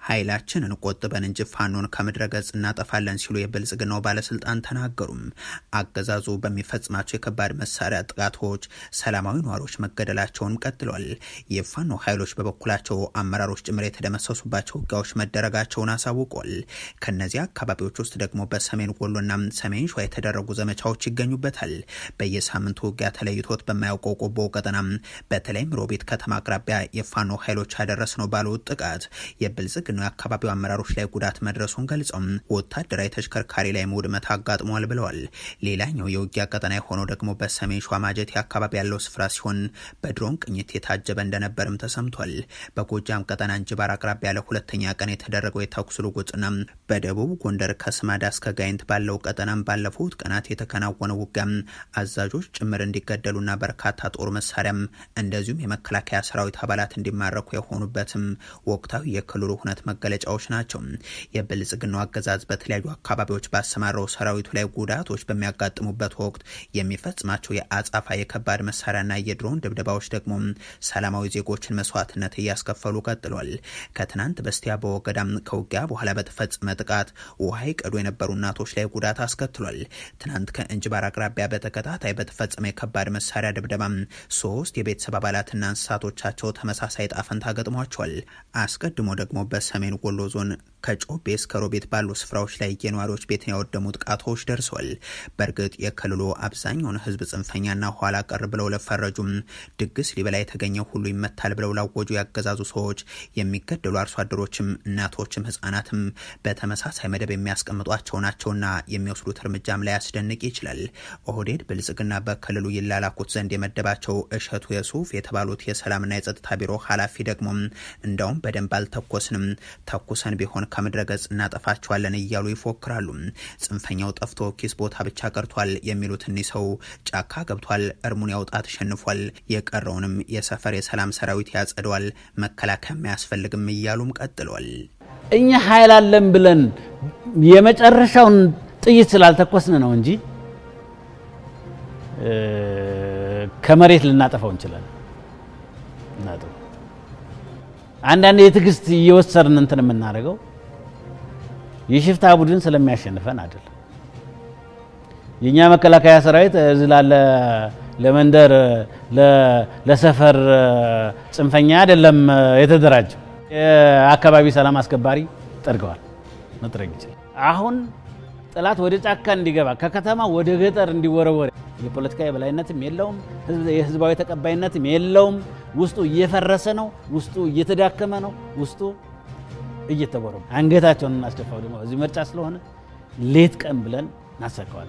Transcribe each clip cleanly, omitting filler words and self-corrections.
ኃይላችንን ቆጥበን እንጂ ፋኖን ከምድረ ገጽ እናጠፋለን ሲሉ የብልጽግናው ባለስልጣን ተናገሩም። አገዛዙ በሚፈጽማቸው የከባድ መሳሪያ ጥቃቶች ሰላማዊ ነዋሪዎች መገደላቸውን ቀጥሏል። የፋኖ ኃይሎች በበኩላቸው አመራሮች ጭምር የተደመሰሱባቸው ውጊያዎች መደረጋቸውን አሳውቋል። ከነዚህ አካባቢዎች ውስጥ ደግሞ በሰሜን ወሎና ሰሜን ሸዋ የተደረጉ ዘመቻዎች ይገኙበታል። በየሳምንቱ ውጊያ ተለይቶት በማያውቀው ቆቦ ቀጠና በተለይም ሮቢት ከተማ አቅራቢያ የፋኖ ኃይሎች ያደረስ ነው ባሉት ጥቃት የብልጽግና አካባቢው አመራሮች ላይ ጉዳት መድረሱን ገልጸው ወታደራዊ ተሽከርካሪ ላይ ውድመት አጋጥሟል ብለዋል። ሌላኛው የውጊያ ቀጠና የሆነው ደግሞ በሰሜን ሸዋ ማጀቴ አካባቢ ያለው ስፍራ ሲሆን በድሮን ቅኝት የታጀበ እንደነበርም ተሰምቷል። በጎጃም ቀጠና እንጅባር አቅራቢያ ለሁለተኛ ቀን የተደረገው የተኩስ ልውውጥና በደቡብ ጎንደር ከስማዳ እስከ ጋይንት ባለው ቀጠናም ባለፉት ቀናት የተከናወነው ውጊያም አዛዦች ጭምር እንዲገደሉና በርካታ ጦር መሳሪያም እንደዚሁም የመከላከያ ሰራዊት አባላት እንዲማረኩ የሆኑበትም ወቅታዊ የክልሉ ሁነት መገለጫዎች ናቸው። የብልጽግናው አገዛዝ በተለያዩ አካባቢዎች ባሰማራው ሰራዊቱ ላይ ጉዳቶች በሚያጋጥሙበት ወቅት የሚፈጽማቸው የአጻፋ የከባድ መሳሪያና የድሮን ድብደባዎች ደግሞ ሰላማዊ ዜጎችን መስዋዕትነት እያስከፈሉ ቀጥሏል። ከትናንት በስቲያ በወገዳም ከውጊያ በኋላ በተፈጸመ ጥቃት ውሃ ይቀዱ የነበሩ እናቶች ላይ ጉዳት አስከትሏል። ትናንት ከእንጅባር አቅራቢያ በተከታታይ በተፈጸመ የከባድ መሳሪያ ድብደባ 3 የቤተሰብ አባላትና እንስሳቶቻቸው ተመሳሳይ ጣፈንታ ገጥሟቸዋል። አስቀድሞ ደግሞ በሰሜን ወሎ ዞን ከጮቤ እስከ ሮቤት ባሉ ስፍራዎች ላይ የነዋሪዎች ቤትን ያወደሙ ጥቃቶች ደርሰዋል። በእርግጥ የክልሉ አብዛኛውን ህዝብ ጽንፈኛና ኋላ ቀር ብለው ለፈረጁም ድግስ ሊበላ የተገኘ ሁሉ ይመታል ብለው ላወጁ ያገዛዙ ሰዎች የሚገደሉ አርሶ አደሮችም እናቶችም ህጻናትም በተመሳሳይ መደብ የሚያስቀምጧቸው ናቸውና የሚወስዱት እርምጃም ላይ ያስደንቅ ይችላል። ኦህዴድ ብልጽግና በክልሉ ይላላኩት ዘንድ የመደባቸው እሸቱ የሱፍ የተባሉት የሰላምና የጸጥታ ቢሮ ኃላፊ ደግሞ እንዳውም በደንብ አልተኮስንም፣ ተኩሰን ቢሆን ከምድረ ገጽ እናጠፋቸዋለን እያሉ ይፎክራሉ። ጽንፈኛው ጠፍቶ ኪስ ቦታ ብቻ ቀርቷል የሚሉት እኒህ ሰው ጫካ ገብቷል፣ እርሙን ያውጣ ተሸንፏል፣ የቀረውንም የሰፈር የሰላም ሰራዊት ያጸደዋል፣ መከላከያ አያስፈልግም እያሉም ቀጥሏል። እኛ ኃይል አለን ብለን የመጨረሻውን ጥይት ስላልተኮስን ነው እንጂ ከመሬት ልናጠፋው እንችላለን። አንዳንድ የትግስት እየወሰርን እንትን የምናደርገው የሽፍታ ቡድን ስለሚያሸንፈን አይደለም። የኛ መከላከያ ሰራዊት እዚህ ላለ ለመንደር ለሰፈር ጽንፈኛ አይደለም የተደራጀው። የአካባቢ ሰላም አስከባሪ ጠርገዋል መጥረግ ይችላል። አሁን ጠላት ወደ ጫካ እንዲገባ ከከተማ ወደ ገጠር እንዲወረወር የፖለቲካ የበላይነትም የለውም፣ የህዝባዊ ተቀባይነትም የለውም። ውስጡ እየፈረሰ ነው፣ ውስጡ እየተዳከመ ነው፣ ውስጡ እየተቦረው አንገታቸውን እናስደፋው ደግሞ እዚህ ምርጫ ስለሆነ ሌት ቀን ብለን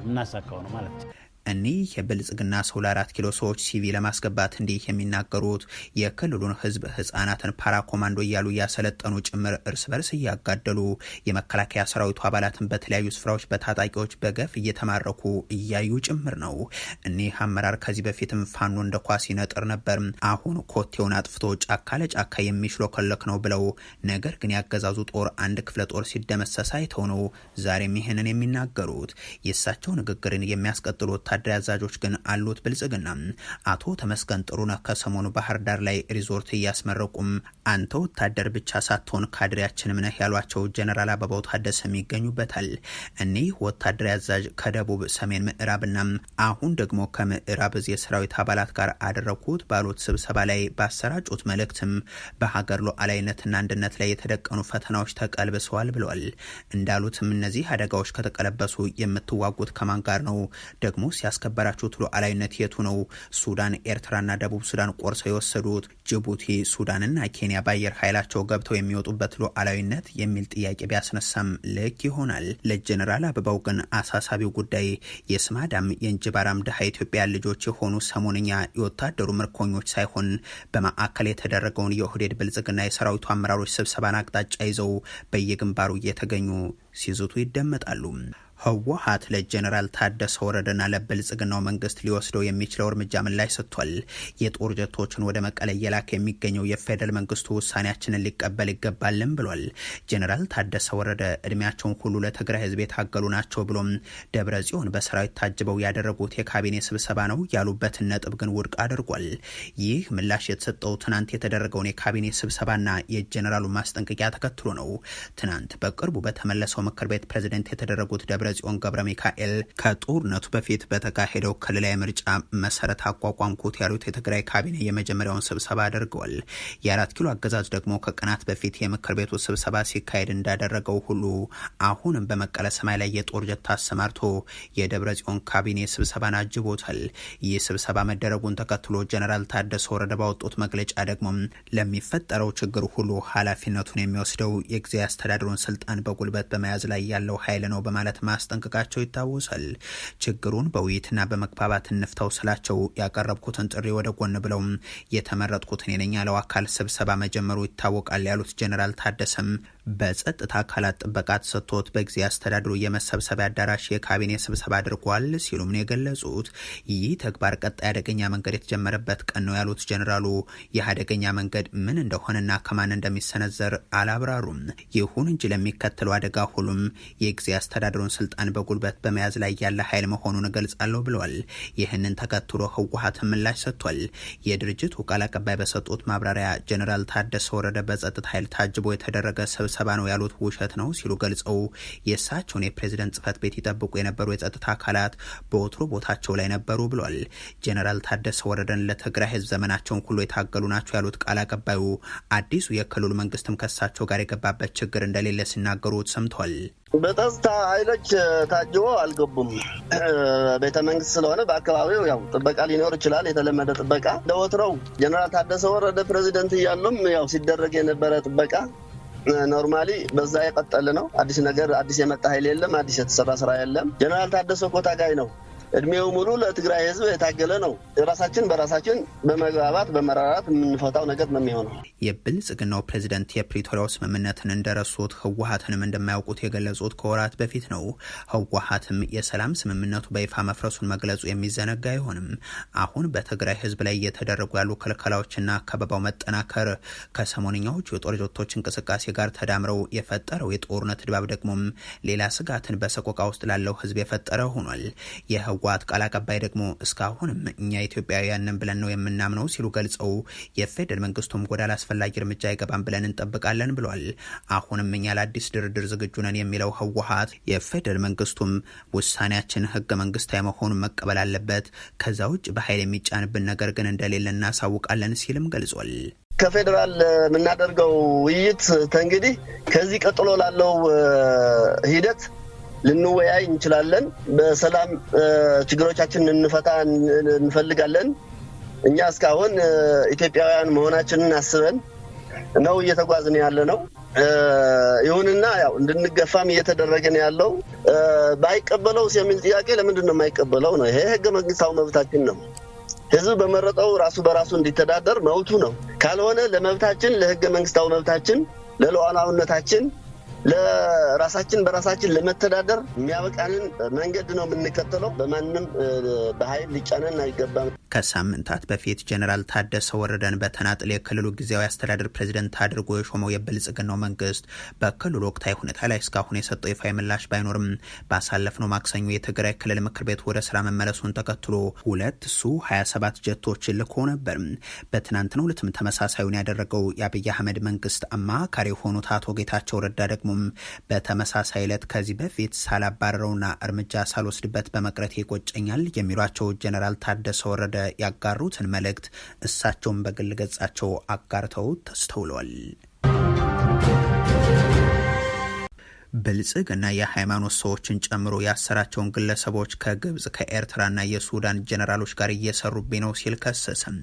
እናሳካው ነው ማለት ነው። እኒህ የብልጽግና ሰው ለ4 ኪሎ ሰዎች ሲቪ ለማስገባት እንዲህ የሚናገሩት የክልሉን ህዝብ ህጻናትን ፓራ ኮማንዶ እያሉ እያሰለጠኑ ጭምር እርስ በርስ እያጋደሉ የመከላከያ ሰራዊቱ አባላትን በተለያዩ ስፍራዎች በታጣቂዎች በገፍ እየተማረኩ እያዩ ጭምር ነው። እኒህ አመራር ከዚህ በፊትም ፋኖ እንደ ኳስ ይነጥር ነበር፣ አሁን ኮቴውን አጥፍቶ ጫካ ለጫካ የሚሽሎከለክ ነው ብለው፣ ነገር ግን ያገዛዙ ጦር አንድ ክፍለ ጦር ሲደመሰስ አይተው ነው ዛሬም ይህንን የሚናገሩት። የእሳቸው ንግግርን የሚያስቀጥሉት ወታደራዊ አዛዦች ግን አሉት ብልጽግና። አቶ ተመስገን ጥሩነህ ከሰሞኑ ባህር ዳር ላይ ሪዞርት እያስመረቁም አንተ ወታደር ብቻ ሳትሆን ካድሬያችንም ነህ ያሏቸው ጀነራል አበባው ታደሰም ይገኙበታል። እኒህ ወታደራዊ አዛዥ ከደቡብ ሰሜን ምዕራብና አሁን ደግሞ ከምዕራብ እዝ የሰራዊት አባላት ጋር አደረኩት ባሉት ስብሰባ ላይ ባሰራጩት መልእክትም በሀገር ሉዓላዊነትና አንድነት ላይ የተደቀኑ ፈተናዎች ተቀልብሰዋል ብለዋል። እንዳሉትም እነዚህ አደጋዎች ከተቀለበሱ የምትዋጉት ከማን ጋር ነው? ደግሞ ያስከበራችሁት ሉዓላዊነት የቱ ነው? ሱዳን፣ ኤርትራና ደቡብ ሱዳን ቆርሰው የወሰዱት ጅቡቲ፣ ሱዳንና ኬንያ በአየር ኃይላቸው ገብተው የሚወጡበት ሉዓላዊነት የሚል ጥያቄ ቢያስነሳም ልክ ይሆናል። ለጀነራል አበባው ግን አሳሳቢው ጉዳይ የስማዳም የእንጅባራም ድሃ ኢትዮጵያ ልጆች የሆኑ ሰሞንኛ የወታደሩ ምርኮኞች ሳይሆን በማዕከል የተደረገውን የኦህዴድ ብልጽግና የሰራዊቱ አመራሮች ስብሰባን አቅጣጫ ይዘው በየግንባሩ እየተገኙ ሲዝቱ ይደመጣሉ። ህወሓት ለጀነራል ታደሰ ወረደና ለብልጽግናው መንግስት ሊወስደው የሚችለው እርምጃ ምላሽ ሰጥቷል። የጦር ጀቶችን ወደ መቀለ እየላከ የሚገኘው የፌደራል መንግስቱ ውሳኔያችንን ሊቀበል ይገባልም ብሏል። ጀነራል ታደሰ ወረደ እድሜያቸውን ሁሉ ለትግራይ ህዝብ የታገሉ ናቸው ብሎም ደብረ ጽዮን በሰራዊት ታጅበው ያደረጉት የካቢኔ ስብሰባ ነው ያሉበትን ነጥብ ግን ውድቅ አድርጓል። ይህ ምላሽ የተሰጠው ትናንት የተደረገውን የካቢኔ ስብሰባና የጀነራሉ ማስጠንቀቂያ ተከትሎ ነው። ትናንት በቅርቡ በተመለሰው ምክር ቤት ፕሬዝደንት የተደረጉት ደብረ ጽዮን ገብረ ሚካኤል ከጦርነቱ በፊት በተካሄደው ክልላዊ ምርጫ መሰረት አቋቋምኩት ያሉት የትግራይ ካቢኔ የመጀመሪያውን ስብሰባ አድርገዋል። የ4 ኪሎ አገዛዝ ደግሞ ከቀናት በፊት የምክር ቤቱ ስብሰባ ሲካሄድ እንዳደረገው ሁሉ አሁንም በመቀለ ሰማይ ላይ የጦር ጀት አሰማርቶ የደብረ ጽዮን ካቢኔ ስብሰባን አጅቦታል። ይህ ስብሰባ መደረጉን ተከትሎ ጀነራል ታደሰ ወረደ ባወጡት መግለጫ ደግሞ ለሚፈጠረው ችግር ሁሉ ኃላፊነቱን የሚወስደው የጊዜያዊ አስተዳደሩን ስልጣን በጉልበት በመያዝ ላይ ያለው ኃይል ነው በማለት ማስጠንቀቃቸው ይታወሳል። ችግሩን በውይይትና በመግባባት እንፍታው ስላቸው ያቀረብኩትን ጥሪ ወደ ጎን ብለው የተመረጥኩትን የነኝ ያለው አካል ስብሰባ መጀመሩ ይታወቃል ያሉት ጀነራል ታደሰም በጸጥታ አካላት ጥበቃ ተሰጥቶት በጊዜ አስተዳደሩ የመሰብሰቢያ አዳራሽ የካቢኔ ስብሰባ አድርጓል ሲሉም ነው የገለጹት። ይህ ተግባር ቀጣይ አደገኛ መንገድ የተጀመረበት ቀን ነው ያሉት ጀነራሉ ይህ አደገኛ መንገድ ምን እንደሆነና ከማን እንደሚሰነዘር አላብራሩም። ይሁን እንጂ ለሚከተለው አደጋ ሁሉም የጊዜ አስተዳደሩን ስልጣን በጉልበት በመያዝ ላይ ያለ ኃይል መሆኑን ገልጻለሁ ብለዋል። ይህንን ተከትሎ ህወሓት ምላሽ ሰጥቷል። የድርጅቱ ቃል አቀባይ በሰጡት ማብራሪያ ጀነራል ታደሰ ወረደ በጸጥታ ኃይል ታጅቦ የተደረገ ስብሰባ ነው ያሉት ውሸት ነው ሲሉ ገልጸው የእሳቸውን የፕሬዝደንት ጽህፈት ቤት ይጠብቁ የነበሩ የጸጥታ አካላት በወትሮ ቦታቸው ላይ ነበሩ ብሏል። ጀነራል ታደሰ ወረደን ለትግራይ ህዝብ ዘመናቸውን ሁሉ የታገሉ ናቸው ያሉት ቃል አቀባዩ አዲሱ የክልሉ መንግስትም ከእሳቸው ጋር የገባበት ችግር እንደሌለ ሲናገሩ ሰምቷል። በጸጥታ ኃይሎች ታጅቦ አልገቡም። ቤተ መንግስት ስለሆነ በአካባቢው ያው ጥበቃ ሊኖር ይችላል። የተለመደ ጥበቃ ለወትሮው ጀነራል ታደሰ ወረደ ፕሬዝደንት እያሉም ያው ሲደረግ የነበረ ጥበቃ ኖርማሊ በዛ የቀጠለ ነው። አዲስ ነገር አዲስ የመጣ ኃይል የለም። አዲስ የተሰራ ስራ የለም። ጀነራል ታደሰ እኮ ታጋይ ነው። እድሜው ሙሉ ለትግራይ ህዝብ የታገለ ነው። ራሳችን በራሳችን በመግባባት በመራራት የምንፈታው ነገር ነው የሚሆነው። የብልጽግናው ፕሬዝደንት የፕሪቶሪያው ስምምነትን እንደረሱት ህወሓትንም እንደማያውቁት የገለጹት ከወራት በፊት ነው። ህወሓትም የሰላም ስምምነቱ በይፋ መፍረሱን መግለጹ የሚዘነጋ አይሆንም። አሁን በትግራይ ህዝብ ላይ እየተደረጉ ያሉ ክልከላዎችና ከበባው መጠናከር ከሰሞንኛዎቹ የጦር ጀቶች እንቅስቃሴ ጋር ተዳምረው የፈጠረው የጦርነት ድባብ ደግሞም ሌላ ስጋትን በሰቆቃ ውስጥ ላለው ህዝብ የፈጠረ ሆኗል። የህወሓት ቃል አቀባይ ደግሞ እስካሁንም እኛ ኢትዮጵያውያንን ብለን ነው የምናምነው ሲሉ ገልጸው የፌደራል መንግስቱም ወደ አላስፈላጊ እርምጃ አይገባም ብለን እንጠብቃለን ብሏል። አሁንም እኛ ለአዲስ ድርድር ዝግጁ ነን የሚለው ህወሓት የፌደራል መንግስቱም ውሳኔያችን ህገ መንግስታዊ መሆኑን መቀበል አለበት፣ ከዛ ውጭ በኃይል የሚጫንብን ነገር ግን እንደሌለ እናሳውቃለን ሲልም ገልጿል። ከፌደራል የምናደርገው ውይይት እንግዲህ ከዚህ ቀጥሎ ላለው ሂደት ልንወያይ እንችላለን። በሰላም ችግሮቻችንን እንፈታ እንፈልጋለን። እኛ እስካሁን ኢትዮጵያውያን መሆናችንን አስበን ነው እየተጓዝን ያለ ነው። ይሁንና ያው እንድንገፋም እየተደረገ ነው ያለው። ባይቀበለው የሚል ጥያቄ ለምንድን ነው የማይቀበለው ነው? ይሄ ህገ መንግስታዊ መብታችን ነው። ህዝብ በመረጠው ራሱ በራሱ እንዲተዳደር መብቱ ነው። ካልሆነ ለመብታችን ለህገ መንግስታዊ መብታችን ለሉዓላዊነታችን ለራሳችን በራሳችን ለመተዳደር የሚያበቃንን መንገድ ነው የምንከተለው። በማንም በኃይል ሊጫነን አይገባም። ከሳምንታት በፊት ጀነራል ታደሰ ወረደን በተናጥል የክልሉ ጊዜያዊ አስተዳደር ፕሬዝደንት አድርጎ የሾመው የብልጽግናው መንግስት በክልሉ ወቅታዊ ሁኔታ ላይ እስካሁን የሰጠው ይፋ ምላሽ ባይኖርም ባሳለፍነው ማክሰኞ የትግራይ ክልል ምክር ቤት ወደ ስራ መመለሱን ተከትሎ 2 ሱ-27 ጀቶችን ልኮ ነበር። በትናንትናው ዕለትም ተመሳሳዩን ያደረገው የአብይ አህመድ መንግስት አማካሪ የሆኑት አቶ ጌታቸው ረዳ ደግሞ በተመሳሳይ ዕለት ከዚህ በፊት ሳላባረረውና እርምጃ ሳልወስድበት በመቅረት ይቆጨኛል የሚሏቸው ጀነራል ታደሰ ወረደ ያጋሩትን መልእክት እሳቸውን በግል ገጻቸው አጋርተው ተስተውለዋል። ብልጽግና የሃይማኖት ሰዎችን ጨምሮ ያሰራቸውን ግለሰቦች ከግብጽ ከኤርትራና የሱዳን ጀነራሎች ጋር እየሰሩብኝ ነው ሲል ከሰሰም።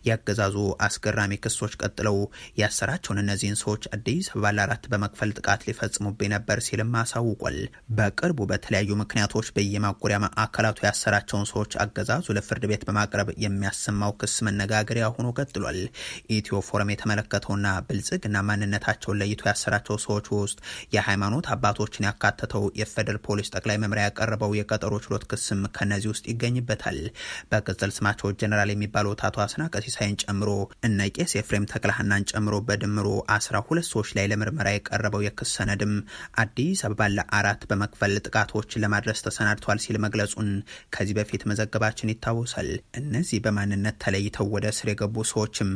ያገዛዙ አስገራሚ ክሶች ቀጥለው ያሰራቸውን እነዚህን ሰዎች አዲስ አበባ ለ4 በመክፈል ጥቃት ሊፈጽሙብኝ ነበር ሲልም አሳውቋል። በቅርቡ በተለያዩ ምክንያቶች በየማጎሪያ ማዕከላቱ ያሰራቸውን ሰዎች አገዛዙ ለፍርድ ቤት በማቅረብ የሚያሰማው ክስ መነጋገሪያ ሆኖ ቀጥሏል። ኢትዮ ፎረም የተመለከተውና ብልጽግና ማንነታቸውን ለይቶ ያሰራቸው ሰዎች ውስጥ የሃይማኖት አባቶችን ያካተተው የፌደራል ፖሊስ ጠቅላይ መምሪያ ያቀረበው የቀጠሮ ችሎት ክስም ከነዚህ ውስጥ ይገኝበታል። በቅጽል ስማቸው ጀነራል የሚባሉት አቶ አስናቀ ሲሳይን ጨምሮ እነ ቄስ ኤፍሬም ተክለሃናን ጨምሮ በድምሩ 12 ሰዎች ላይ ለምርመራ የቀረበው የክስ ሰነድም አዲስ አበባ ለአራት በመክፈል ጥቃቶችን ለማድረስ ተሰናድቷል ሲል መግለጹን ከዚህ በፊት መዘገባችን ይታወሳል። እነዚህ በማንነት ተለይተው ወደ እስር የገቡ ሰዎችም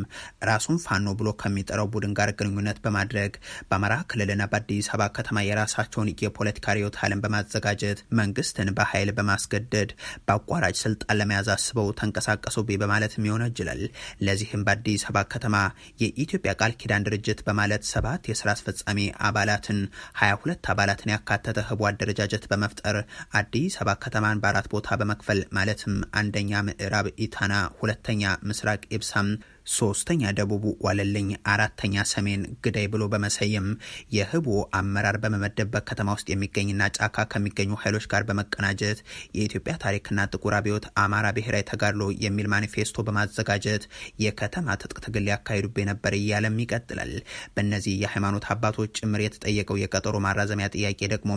ራሱን ፋኖ ብሎ ከሚጠራው ቡድን ጋር ግንኙነት በማድረግ በአማራ ክልልና በአዲስ አበባ ከተማ የራሳቸውን የፖለቲካ ርዕዮተ ዓለም በማዘጋጀት መንግስትን በኃይል በማስገደድ በአቋራጭ ስልጣን ለመያዝ አስበው ተንቀሳቀሱብኝ በማለትም ይወነጅላል። ለዚህም በአዲስ አበባ ከተማ የኢትዮጵያ ቃል ኪዳን ድርጅት በማለት 7 የስራ አስፈጻሚ አባላትን 22 አባላትን ያካተተ ህቡ አደረጃጀት በመፍጠር አዲስ አበባ ከተማን በአራት ቦታ በመክፈል ማለትም አንደኛ ምዕራብ ኢታና፣ ሁለተኛ ምስራቅ ኢብሳም፣ ሶስተኛ ደቡብ ዋለልኝ፣ አራተኛ ሰሜን ግዳይ ብሎ በመሰየም የህቡ አመራር በመመደብ በከተማ ውስጥ የሚገኝና ጫካ ከሚገኙ ኃይሎች ጋር በመቀናጀት የኢትዮጵያ ታሪክና ጥቁር አብዮት አማራ ብሔራዊ ተጋድሎ የሚል ማኒፌስቶ በማዘጋጀት የከተማ ትጥቅ ትግል ሊያካሂዱብኝ ነበር እያለም ይቀጥላል። በእነዚህ የሃይማኖት አባቶች ጭምር የተጠየቀው የቀጠሮ ማራዘሚያ ጥያቄ ደግሞ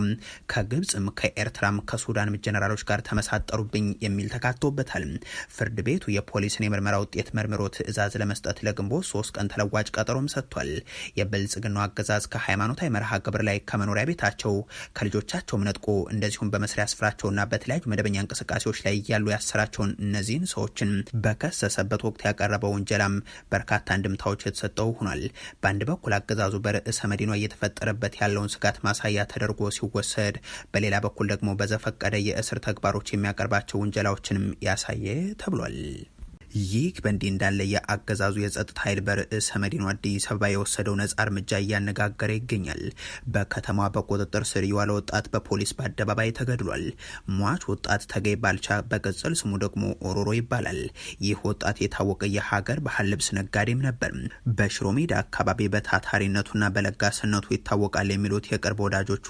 ከግብፅም ከኤርትራም ከሱዳንም ጀነራሎች ጋር ተመሳጠሩብኝ የሚል ተካቶበታል። ፍርድ ቤቱ የፖሊስን የምርመራ ውጤት መርምሮ ትዕዛዝ ለመስጠት ለግንቦት 3 ቀን ተለዋጭ ቀጠሮም ሰጥቷል። የብልጽግናው አገዛዝ ከሃይማኖታዊ መርሃ ግብር ላይ ከመኖሪያ ቤታቸው ከልጆቻቸውም ነጥቆ እንደዚሁም በመስሪያ ስፍራቸውና በተለያዩ መደበኛ እንቅስቃሴዎች ላይ ያሉ ያሰራቸውን እነዚህን ሰዎችን በከሰሰበት ወቅት ያቀረበው ውንጀላም በርካታ እንድምታዎች የተሰጠው ሆኗል። በአንድ በኩል አገዛዙ በርዕሰ መዲኗ እየተፈጠረበት ያለውን ስጋት ማሳያ ተደርጎ ሲወሰድ፣ በሌላ በኩል ደግሞ በዘፈቀደ የእስር ተግባሮች የሚያቀርባቸው ውንጀላዎችንም ያሳየ ተብሏል። ይህ በእንዲህ እንዳለ የአገዛዙ የጸጥታ ኃይል በርዕሰ መዲናው አዲስ አበባ የወሰደው ነጻ እርምጃ እያነጋገረ ይገኛል። በከተማዋ በቁጥጥር ስር የዋለ ወጣት በፖሊስ በአደባባይ ተገድሏል። ሟች ወጣት ተገይ ባልቻ በቅጽል ስሙ ደግሞ ኦሮሮ ይባላል። ይህ ወጣት የታወቀ የሀገር ባህል ልብስ ነጋዴም ነበር። በሽሮ ሜዳ አካባቢ በታታሪነቱና በለጋስነቱ ይታወቃል የሚሉት የቅርብ ወዳጆቹ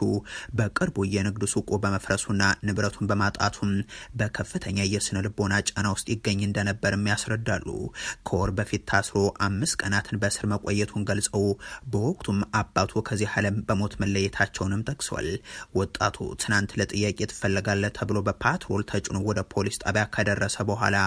በቅርቡ የንግድ ሱቁ በመፍረሱና ንብረቱን በማጣቱም በከፍተኛ የስነ ልቦና ጫና ውስጥ ይገኝ እንደነበርም ያስረዳሉ። ከወር በፊት ታስሮ 5 ቀናትን በእስር መቆየቱን ገልጸው በወቅቱም አባቱ ከዚህ ዓለም በሞት መለየታቸውንም ጠቅሷል። ወጣቱ ትናንት ለጥያቄ ትፈለጋለህ ተብሎ በፓትሮል ተጭኖ ወደ ፖሊስ ጣቢያ ከደረሰ በኋላ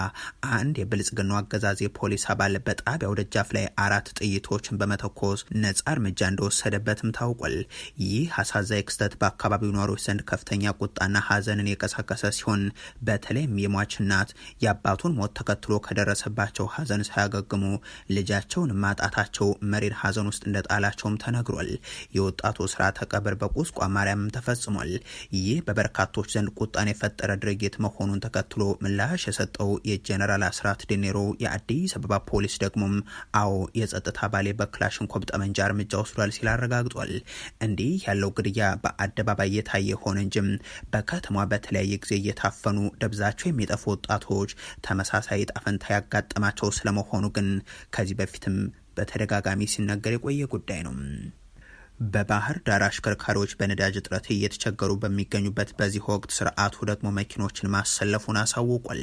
አንድ የብልጽግናው አገዛዝ የፖሊስ አባል በጣቢያው ደጃፍ ላይ 4 ጥይቶችን በመተኮስ ነጻ እርምጃ እንደወሰደበትም ታውቋል። ይህ አሳዛኝ ክስተት በአካባቢው ነዋሪዎች ዘንድ ከፍተኛ ቁጣና ሀዘንን የቀሰቀሰ ሲሆን በተለይም የሟች እናት የአባቱን ሞት ተከትሎ ከደረሰባቸው ሀዘን ሳያገግሙ ልጃቸውን ማጣታቸው መሪር ሀዘን ውስጥ እንደጣላቸውም ተነግሯል። የወጣቱ ስርዓተ ቀብር በቁስቋም ማርያምም ተፈጽሟል። ይህ በበርካቶች ዘንድ ቁጣን የፈጠረ ድርጊት መሆኑን ተከትሎ ምላሽ የሰጠው የጀነራል አስራት ዲኔሮ የአዲስ አበባ ፖሊስ ደግሞም አዎ የጸጥታ ባሌ በክላሽንኮቭ ጠመንጃ እርምጃ ወስዷል ሲል አረጋግጧል። እንዲህ ያለው ግድያ በአደባባይ የታየ ሆነ እንጂም በከተማ በተለያየ ጊዜ እየታፈኑ ደብዛቸው የሚጠፉ ወጣቶች ተመሳሳይ ጣፈንታ ያጋጠማቸው ስለመሆኑ ግን ከዚህ በፊትም በተደጋጋሚ ሲነገር የቆየ ጉዳይ ነው። በባህር ዳር አሽከርካሪዎች በነዳጅ እጥረት እየተቸገሩ በሚገኙበት በዚህ ወቅት ስርዓቱ ደግሞ መኪኖችን ማሰለፉን አሳውቋል።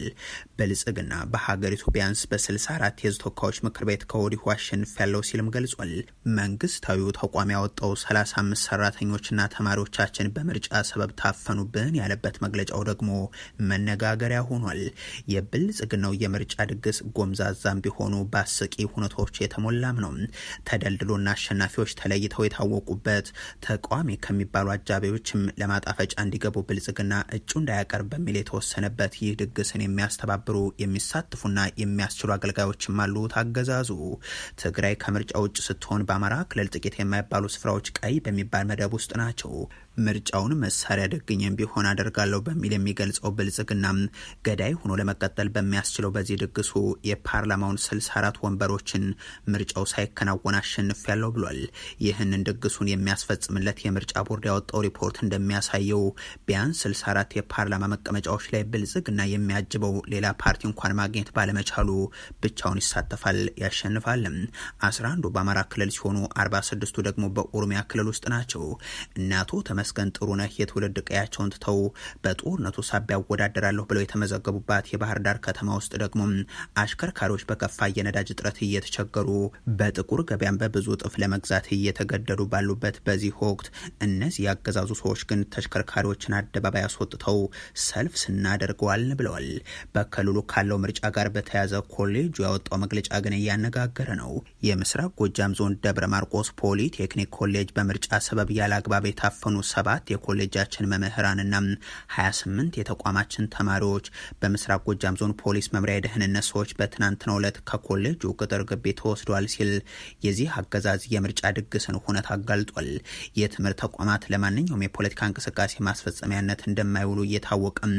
ብልጽግና በሀገሪቱ ቢያንስ በ64 የህዝብ ተወካዮች ምክር ቤት ከወዲሁ አሸንፍ ያለው ሲልም ገልጿል። መንግስታዊው ተቋም ያወጣው 35 ሰራተኞችና ተማሪዎቻችን በምርጫ ሰበብ ታፈኑብን ያለበት መግለጫው ደግሞ መነጋገሪያ ሆኗል። የብልጽግናው የምርጫ ድግስ ጎምዛዛም ቢሆኑ በአስቂ ሁነቶች የተሞላም ነው። ተደልድሎና አሸናፊዎች ተለይተው የታወቁ በት ተቃዋሚ ከሚባሉ አጃቢዎችም ለማጣፈጫ እንዲገቡ ብልጽግና እጩ እንዳያቀርብ በሚል የተወሰነበት ይህ ድግስን የሚያስተባብሩ የሚሳትፉና የሚያስችሉ አገልጋዮችም አሉት አገዛዙ። ትግራይ ከምርጫ ውጭ ስትሆን በአማራ ክልል ጥቂት የማይባሉ ስፍራዎች ቀይ በሚባል መደብ ውስጥ ናቸው። ምርጫውን መሳሪያ ደግኘም ቢሆን አደርጋለሁ በሚል የሚገልጸው ብልጽግና ገዳይ ሆኖ ለመቀጠል በሚያስችለው በዚህ ድግሱ የፓርላማውን 64 ወንበሮችን ምርጫው ሳይከናወን አሸንፍ ያለው ብሏል። ይህንን ድግሱን የሚያስፈጽምለት የምርጫ ቦርድ ያወጣው ሪፖርት እንደሚያሳየው ቢያንስ 64 የፓርላማ መቀመጫዎች ላይ ብልጽግና የሚያጅበው ሌላ ፓርቲ እንኳን ማግኘት ባለመቻሉ ብቻውን ይሳተፋል፣ ያሸንፋል። 11ዱ በአማራ ክልል ሲሆኑ 46ቱ ደግሞ በኦሮሚያ ክልል ውስጥ ናቸው። እናቶ መስገን ጥሩነህ የትውልድ ቀያቸውን ትተው በጦርነቱ ሳቢያ ያወዳደራለሁ ብለው የተመዘገቡባት የባህር ዳር ከተማ ውስጥ ደግሞ አሽከርካሪዎች በከፋ የነዳጅ እጥረት እየተቸገሩ በጥቁር ገበያም በብዙ እጥፍ ለመግዛት እየተገደዱ ባሉ ባሉበት በዚህ ወቅት እነዚህ ያገዛዙ ሰዎች ግን ተሽከርካሪዎችን አደባባይ አስወጥተው ሰልፍ ስናደርገዋል ብለዋል። በክልሉ ካለው ምርጫ ጋር በተያያዘ ኮሌጁ ያወጣው መግለጫ ግን እያነጋገረ ነው። የምስራቅ ጎጃም ዞን ደብረ ማርቆስ ፖሊቴክኒክ ኮሌጅ በምርጫ ሰበብ ያለ አግባብ የታፈኑ 7 የኮሌጃችን መምህራንና 28 የተቋማችን ተማሪዎች በምስራቅ ጎጃም ዞን ፖሊስ መምሪያ የደህንነት ሰዎች በትናንትናው ዕለት ከኮሌጁ ቅጥር ግቢ ተወስዷል ሲል የዚህ አገዛዝ የምርጫ ድግስን ሁነት አጋልጧል። የትምህርት ተቋማት ለማንኛውም የፖለቲካ እንቅስቃሴ ማስፈጸሚያነት እንደማይውሉ እየታወቀም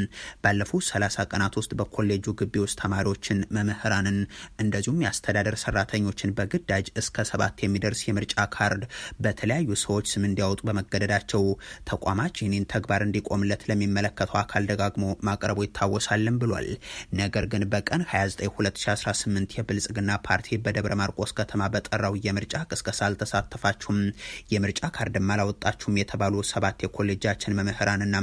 ባለፉት 30 ቀናት ውስጥ በኮሌጁ ግቢ ውስጥ ተማሪዎችን፣ መምህራንን እንደዚሁም የአስተዳደር ሰራተኞችን በግዳጅ እስከ 7 የሚደርስ የምርጫ ካርድ በተለያዩ ሰዎች ስም እንዲያወጡ በመገደዳቸው ተቋማችን ይህንን ተግባር እንዲቆምለት ለሚመለከተው አካል ደጋግሞ ማቅረቡ ይታወሳልም ብሏል። ነገር ግን በቀን 29 2018 የብልጽግና ፓርቲ በደብረ ማርቆስ ከተማ በጠራው የምርጫ ቅስቀሳ አልተሳተፋችሁም፣ የምርጫ ካርድም አላወጣችሁም የተባሉ 7 የኮሌጃችን መምህራንና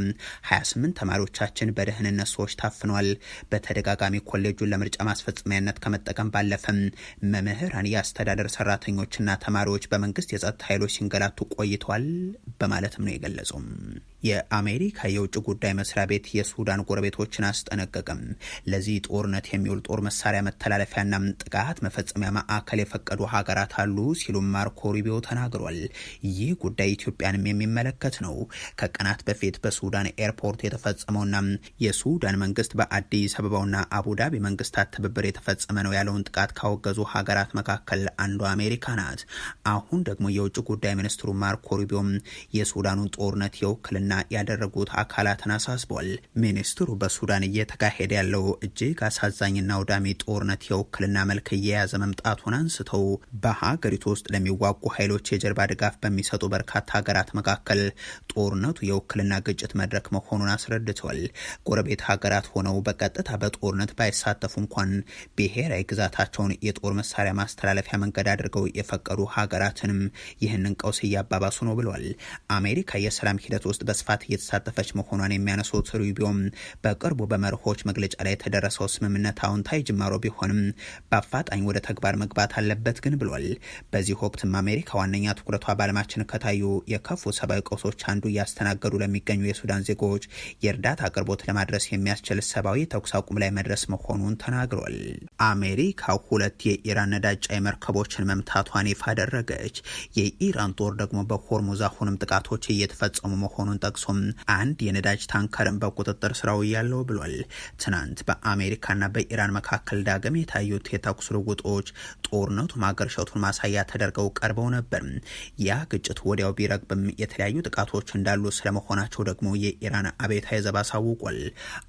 28 ተማሪዎቻችን በደህንነት ሰዎች ታፍነዋል። በተደጋጋሚ ኮሌጁን ለምርጫ ማስፈጸሚያነት ከመጠቀም ባለፈም መምህራን፣ የአስተዳደር ሰራተኞችና ተማሪዎች በመንግስት የጸጥታ ኃይሎች ሲንገላቱ ቆይተዋል በማለትም ነው የገለጸው። የአሜሪካ የውጭ ጉዳይ መስሪያ ቤት የሱዳን ጎረቤቶችን አስጠነቀቀም። ለዚህ ጦርነት የሚውል ጦር መሳሪያ መተላለፊያና ጥቃት መፈጸሚያ ማዕከል የፈቀዱ ሀገራት አሉ ሲሉም ማርኮ ሩቢዮ ተናግሯል። ይህ ጉዳይ ኢትዮጵያንም የሚመለከት ነው። ከቀናት በፊት በሱዳን ኤርፖርት የተፈጸመውና የሱዳን መንግስት በአዲስ አበባውና አቡዳቢ መንግስታት ትብብር የተፈጸመ ነው ያለውን ጥቃት ካወገዙ ሀገራት መካከል አንዷ አሜሪካ ናት። አሁን ደግሞ የውጭ ጉዳይ ሚኒስትሩ ማርኮ ሩቢዮም የሱዳኑን ጦርነት የውክልና ያደረጉት አካላትን አሳስቧል። ሚኒስትሩ በሱዳን እየተካሄደ ያለው እጅግ አሳዛኝና አውዳሚ ጦርነት የውክልና መልክ እየያዘ መምጣቱን አንስተው በሀገሪቱ ውስጥ ለሚዋጉ ኃይሎች የጀርባ ድጋፍ በሚሰጡ በርካታ ሀገራት መካከል ጦርነቱ የውክልና ግጭት መድረክ መሆኑን አስረድተዋል። ጎረቤት ሀገራት ሆነው በቀጥታ በጦርነት ባይሳተፉ እንኳን ብሔራዊ ግዛታቸውን የጦር መሳሪያ ማስተላለፊያ መንገድ አድርገው የፈቀዱ ሀገራትንም ይህንን ቀውስ እያባባሱ ነው ብለዋል። አሜሪካ የሰላም ሂደት ውስጥ በስፋት እየተሳተፈች መሆኗን የሚያነሱት ሩቢዮም በቅርቡ በመርሆች መግለጫ ላይ የተደረሰው ስምምነት አዎንታዊ ጅማሮ ቢሆንም በአፋጣኝ ወደ ተግባር መግባት አለበት ግን ብሏል። በዚህ ወቅትም አሜሪካ ዋነኛ ትኩረቷ በዓለማችን ከታዩ የከፉ ሰብአዊ ቀውሶች አንዱ እያስተናገዱ ለሚገኙ የሱዳን ዜጎች የእርዳታ አቅርቦት ለማድረስ የሚያስችል ሰብአዊ ተኩስ አቁም ላይ መድረስ መሆኑን ተናግሯል። አሜሪካ 2 የኢራን ነዳጅ ጫኝ መርከቦችን መምታቷን ይፋ አደረገች። የኢራን ጦር ደግሞ በሆርሙዝ አሁንም ጥቃቶች እየተፈጸሙ መሆኑን ጠቅሶም አንድ የነዳጅ ታንከርን በቁጥጥር ስራው ያለው ብሏል። ትናንት በአሜሪካና በኢራን መካከል ዳግም የታዩት የተኩስ ልውጦች ጦርነቱ ማገርሸቱን ማሳያ ተደርገው ቀርበው ነበር። ያ ግጭት ወዲያው ቢረግብም የተለያዩ ጥቃቶች እንዳሉ ስለመሆናቸው ደግሞ የኢራን አብዮታዊ ዘብ አሳውቋል።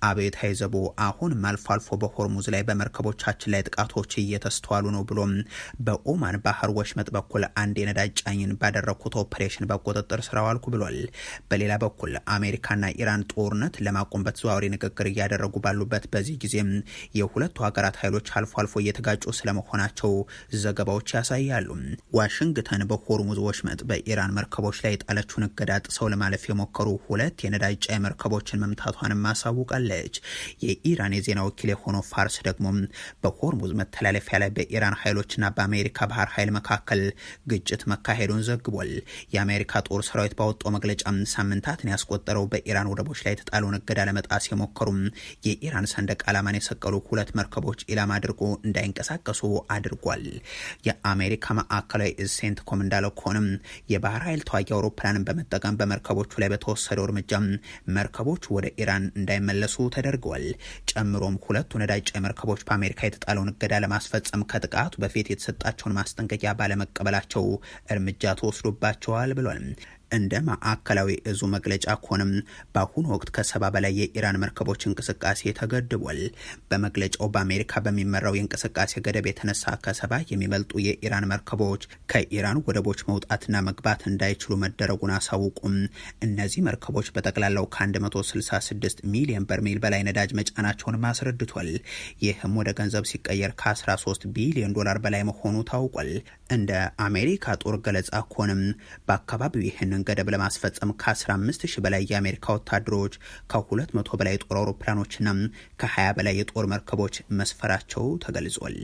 አብዮታዊ ዘቡ አሁንም አልፎ አልፎ በሆርሙዝ ላይ በመርከቦቻችን ላይ ጥቃቶች እየተስተዋሉ ነው ብሎም በኦማን ባህር ወሽመጥ በኩል አንድ የነዳጅ ጫኝን ባደረኩት ኦፕሬሽን በቁጥጥር ስራው አልኩ ብሏል። በሌላ በኩል አሜሪካና ኢራን ጦርነት ለማቆም በተዘዋዋሪ ንግግር እያደረጉ ባሉበት በዚህ ጊዜም የሁለቱ ሀገራት ኃይሎች አልፎ አልፎ እየተጋጩ ስለመሆናቸው ዘገባዎች ያሳያሉ። ዋሽንግተን በሆርሙዝ ወሽመጥ በኢራን መርከቦች ላይ የጣለችውን እገዳ ጥሰው ለማለፍ የሞከሩ 2 የነዳጅ ጫኝ መርከቦችን መምታቷንም አሳውቃለች። የኢራን የዜና ወኪል የሆነው ፋርስ ደግሞ በሆርሙዝ መተላለፊያ ላይ በኢራን ኃይሎችና በአሜሪካ ባህር ኃይል መካከል ግጭት መካሄዱን ዘግቧል። የአሜሪካ ጦር ሰራዊት ባወጣው መግለጫ ሳምንታትን ያስቆጠረው በኢራን ወደቦች ላይ የተጣለውን እገዳ ለመጣስ የሞከሩም የኢራን ሰንደቅ ዓላማን የሰቀሉ 2 መርከቦች ኢላማ አድርጎ እንዳይንቀሳቀሱ አድርጓል። የአሜሪካ ማዕከላዊ እዝ ሴንትኮም እንዳለው ከሆነም የባህር ኃይል ተዋጊ አውሮፕላንን በመጠቀም በመርከቦቹ ላይ በተወሰደው እርምጃ መርከቦች ወደ ኢራን እንዳይመለሱ ተደርገዋል። ጨምሮም 2 ነዳጅ ጫኝ መርከቦች በአሜሪካ የተጣለውን እገዳ ለማስፈጸም ከጥቃቱ በፊት የተሰጣቸውን ማስጠንቀቂያ ባለመቀበላቸው እርምጃ ተወስዶባቸዋል ብሏል። እንደ ማዕከላዊ እዙ መግለጫ ከሆነም በአሁኑ ወቅት ከ70 በላይ የኢራን መርከቦች እንቅስቃሴ ተገድቧል። በመግለጫው በአሜሪካ በሚመራው የእንቅስቃሴ ገደብ የተነሳ ከ70 የሚበልጡ የኢራን መርከቦች ከኢራን ወደቦች መውጣትና መግባት እንዳይችሉ መደረጉን አሳውቁም። እነዚህ መርከቦች በጠቅላላው ከ166 ሚሊዮን በርሜል በላይ ነዳጅ መጫናቸውን አስረድቷል። ይህም ወደ ገንዘብ ሲቀየር ከ13 ቢሊዮን ዶላር በላይ መሆኑ ታውቋል። እንደ አሜሪካ ጦር ገለጻ ከሆነም በአካባቢው ይህንን ገደብ ለማስፈጸም ከ15,000 በላይ የአሜሪካ ወታደሮች ከ200 በላይ ጦር አውሮፕላኖችና ከ20 በላይ የጦር መርከቦች መስፈራቸው ተገልጿል።